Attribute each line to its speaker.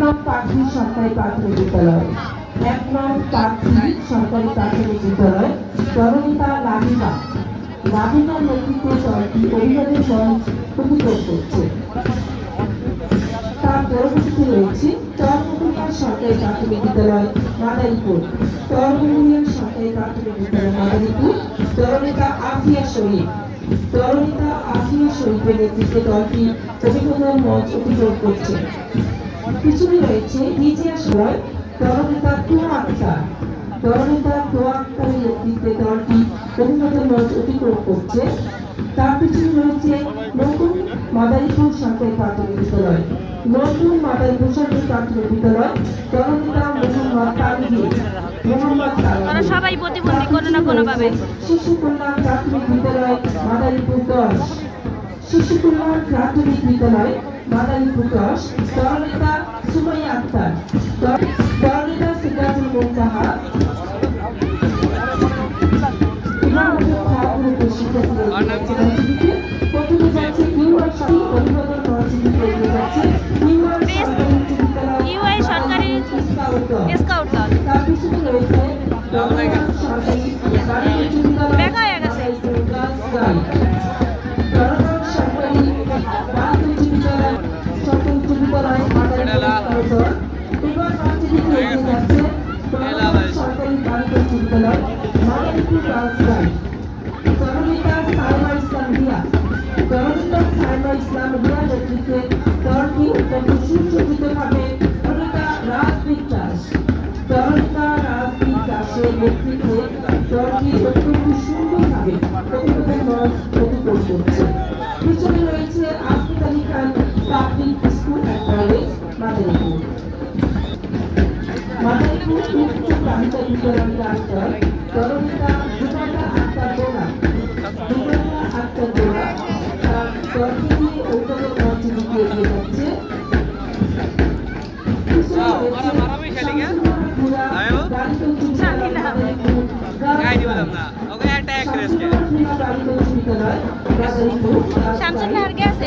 Speaker 1: নং প্রার্থী সরকারি প্রাথমিক বিদ্যালয়, 1 নং প্রার্থী সরকারি প্রাথমিক বিদ্যালয় জননেতা লাভিবার নেতৃত্বে দলটি অভিযানের মঞ্চ অতিক্রম করছে। তার পরবর্তীতে রয়েছে চরমুহরিয়া সরকারি প্রাথমিক বিদ্যালয় মাদারীপুর, চরমুহরিয়া সরকারি প্রাথমিক বিদ্যালয় মাদারীপুর দলনেতা আফিয়া শরীফ। দলনেতা আফিয়া শরীফের নেতৃত্বে দলটি অভিযানের মঞ্চ অতিক্রম করছে। পিছনে রয়েছে রিজিয়া সরয় দলনেতা তোয়া আক্তার। দলনেতা তোয়া আক্তারের নেতৃত্বে দলটি অভিযানের মঞ্চ অতিক্রম করছে। তার পিছনে রয়েছে নতুন মাদারীপুর সরকারি প্রাথমিক বিদ্যালয়, নতুন মাদারীপুর সরকারি প্রাথমিক বিদ্যালয় দলনেতা মোহাম্মদ
Speaker 2: তারা সবাই প্রতিবন্ধী কোনো না কোনো ভাবে।
Speaker 1: শিশু কল্যাণ প্রাথমিক বিদ্যালয় মাদারীপুর 10, শিশু কল্যাণ প্রাথমিক বিদ্যালয় মাদারীপুর 10 দলনেতা সুমাইয়া আক্তার। দলনেতা সিদ্ধাতুল মুনতাহা নেতৃত্বে দলটি অত্যন্ত সুসজ্জিতভাবে রাজদীপ দাসের নেতৃত্বে দলটি অত্যন্ত সুন্দরভাবে অভিযানের মঞ্চ অতিক্রম করছে। পিছনে রয়েছে Asfiq Ali Khan public school and college Madaripur উচ্চ প্রাথমিক বিদ্যালয় ডাক্তার দলনেতা জুবাইদা আক্তার দোলা দলটি নিয়ে অভিযানের মঞ্চ দিকে এগিয়ে যাচ্ছে।
Speaker 2: শামসুন্নাহার গেছে।